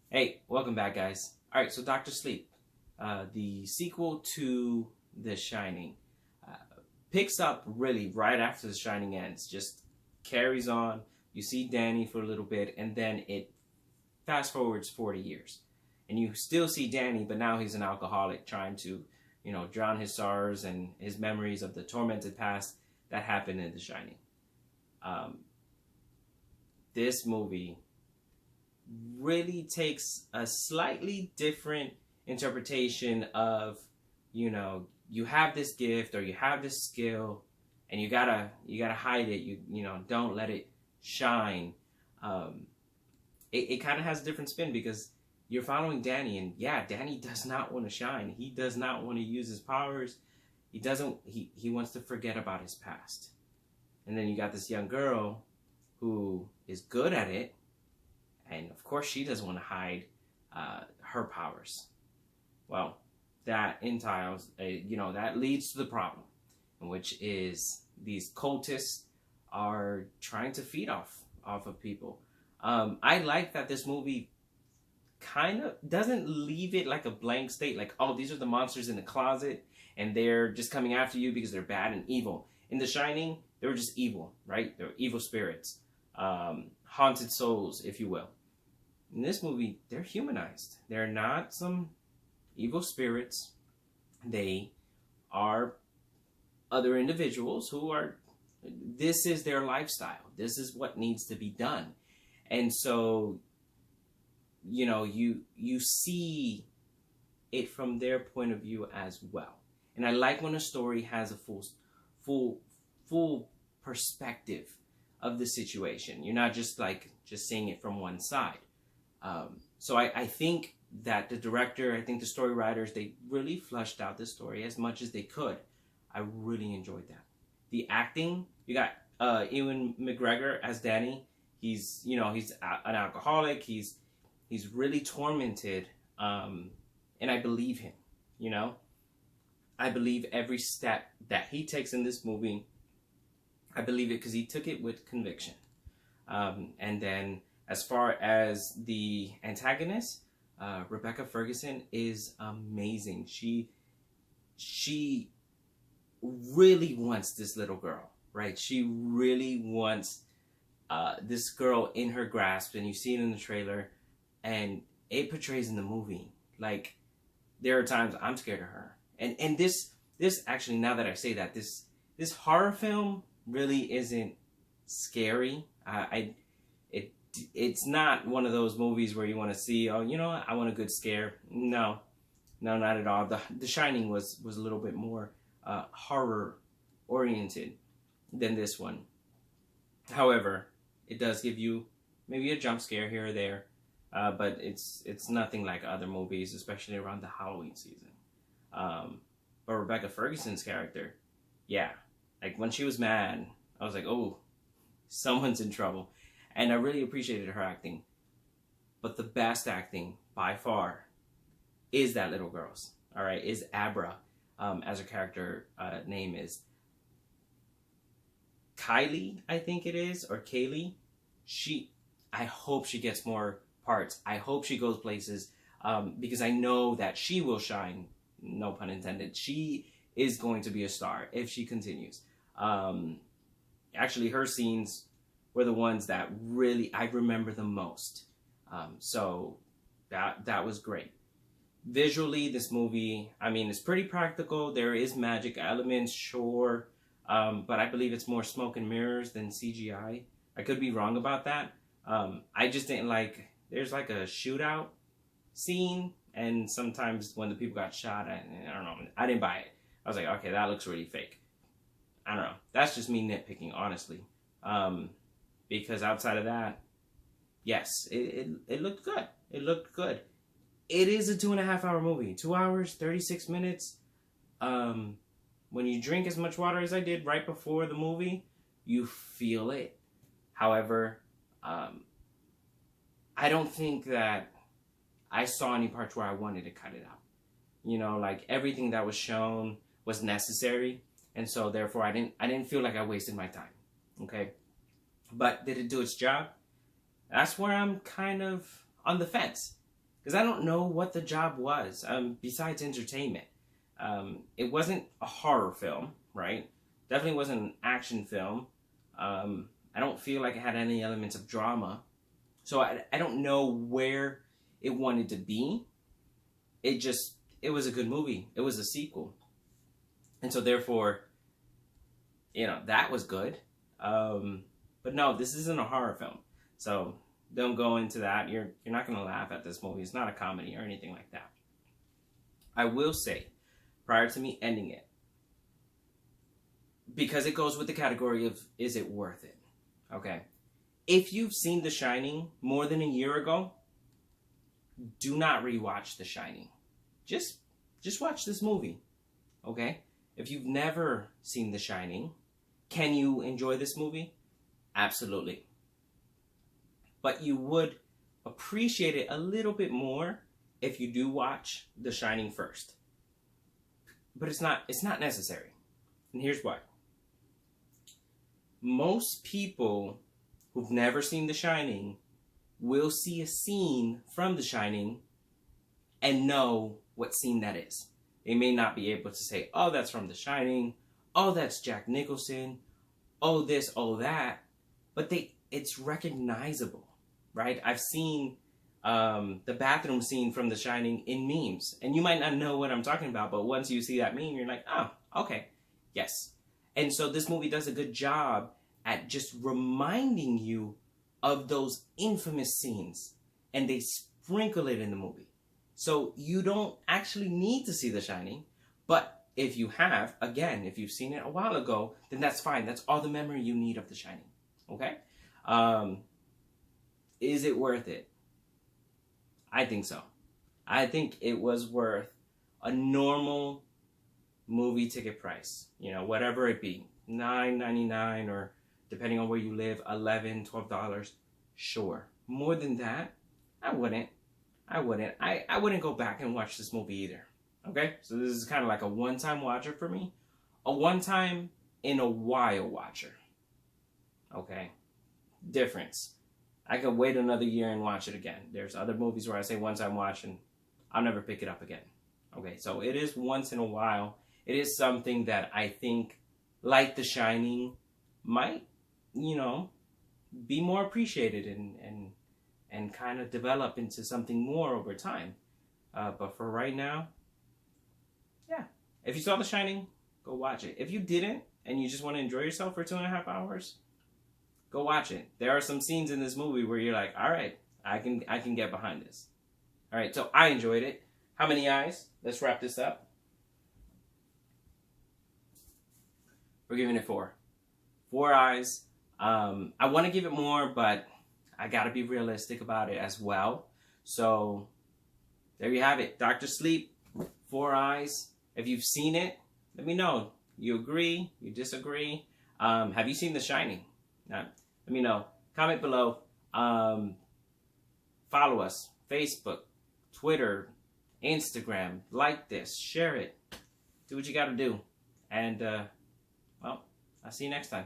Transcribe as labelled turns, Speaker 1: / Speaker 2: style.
Speaker 1: Hey, welcome back, guys. All right, so Doctor Sleep, the sequel to The Shining, uh, picks up really right after The Shining ends. Just carries on. You see Danny for a little bit, and then it fast forwards 40 years, and you still see Danny, but now he's an alcoholic trying to, drown his sorrows and his memories of the tormented past that happened in The Shining. Um, this movie really takes a slightly different interpretation of, you have this gift or you have this skill and you gotta hide it. You don't let it shine. It kind of has a different spin because you're following Danny, and yeah, Danny does not want to shine. He does not want to use his powers. He wants to forget about his past. And then you got this young girl who is good at it, and of course she doesn't want to hide her powers. Well, that entails, that leads to the problem, which is these cultists are trying to feed off of people. I like that this movie kind of doesn't leave it like a blank state, like, oh, these are the monsters in the closet and they're just coming after you because they're bad and evil. In The Shining, they were just evil, right? They're evil spirits, haunted souls, if you will. In this movie, they're humanized. They're not some evil spirits. They are other individuals who are, this is their lifestyle. This is what needs to be done. And so, you see it from their point of view as well. And I like when a story has a full perspective of the situation. You're not just seeing it from one side. So I think that the director, I think the story writers, they really fleshed out the story as much as they could. I really enjoyed that. The acting, you got Ewan McGregor as Danny. He's an alcoholic. He's really tormented, and I believe him. I believe every step that he takes in this movie. I believe it because he took it with conviction. And then, as far as the antagonist, Rebecca Ferguson is amazing. She really wants this little girl, right? She really wants this girl in her grasp, and you see it in the trailer, and it portrays in the movie. Like, there are times I'm scared of her, and this actually, now that I say that, this horror film really isn't scary. It's not one of those movies where you want to see, oh, I want a good scare. No, not at all. The Shining was a little bit more horror oriented than this one. However, it does give you maybe a jump scare here or there, but it's nothing like other movies, especially around the Halloween season. But Rebecca Ferguson's character, yeah, like when she was mad, I was like, oh, someone's in trouble. And I really appreciated her acting. But the best acting, by far, is that little girl's. All right, is Abra, as her character name is. Kylie, I think it is, or Kaylee. I hope she gets more parts. I hope she goes places, because I know that she will shine, no pun intended. She is going to be a star if she continues. Actually, her scenes were the ones that really I remember the most. So that was great. Visually, this movie, I mean, it's pretty practical. There is magic elements, sure, but I believe it's more smoke and mirrors than CGI. I could be wrong about that. I just didn't like, there's like a shootout scene, and sometimes when the people got shot, I don't know, I didn't buy it. I was like, okay, that looks really fake. I don't know. That's just me nitpicking, honestly. Because outside of that, yes, it looked good. It looked good. It is a 2.5 hour movie. 2 hours, 36 minutes. When you drink as much water as I did right before the movie, you feel it. However, I don't think that I saw any parts where I wanted to cut it out. Like everything that was shown was necessary, and so therefore I didn't feel like I wasted my time. Okay. But did it do its job? That's where I'm kind of on the fence. because I don't know what the job was besides entertainment. It wasn't a horror film, right? Definitely wasn't an action film. I don't feel like it had any elements of drama. So I don't know where it wanted to be. It was a good movie. It was a sequel. And so therefore, that was good. But no, this isn't a horror film. So don't go into that. You're not going to laugh at this movie. It's not a comedy or anything like that. I will say, prior to me ending it, because it goes with the category of, is it worth it? Okay. If you've seen The Shining more than a year ago, do not rewatch The Shining. Just watch this movie. Okay? If you've never seen The Shining, can you enjoy this movie? Absolutely. But you would appreciate it a little bit more if you do watch The Shining first. But it's not necessary. And here's why. Most people who've never seen The Shining will see a scene from The Shining and know what scene that is. They may not be able to say, oh, that's from The Shining. Oh, that's Jack Nicholson. Oh, this, oh, that. But it's recognizable, right? I've seen the bathroom scene from The Shining in memes. And you might not know what I'm talking about, but once you see that meme, you're like, oh, okay, yes. And so this movie does a good job at just reminding you of those infamous scenes. And they sprinkle it in the movie. So you don't actually need to see The Shining. But if you have, again, if you've seen it a while ago, then that's fine. That's all the memory you need of The Shining. Okay? Is it worth it? I think so. I think it was worth a normal movie ticket price. Whatever it be. $9.99 or depending on where you live, $11, $12. Sure. More than that, I wouldn't. I wouldn't go back and watch this movie either. Okay? So this is kind of like a one-time watcher for me. A one-time in a while watcher. Okay? Difference. I could wait another year and watch it again. There's other movies where I say one-time watch and I'll never pick it up again. Okay, so it is once in a while. It is something that I think, like The Shining, might, be more appreciated and kind of develop into something more over time. But for right now, yeah. If you saw The Shining, go watch it. If you didn't, and you just want to enjoy yourself for 2.5 hours, go watch it. There are some scenes in this movie where you're like, all right, I can get behind this. All right, so I enjoyed it. How many eyes? Let's wrap this up. We're giving it 4. 4 eyes. I want to give it more, but I got to be realistic about it as well. So there you have it. Dr. Sleep, 4 eyes. If you've seen it, let me know. You agree? You disagree? Have you seen The Shining? Let me know. Comment below. Follow us. Facebook, Twitter, Instagram. Like this. Share it. Do what you got to do. And, well, I'll see you next time.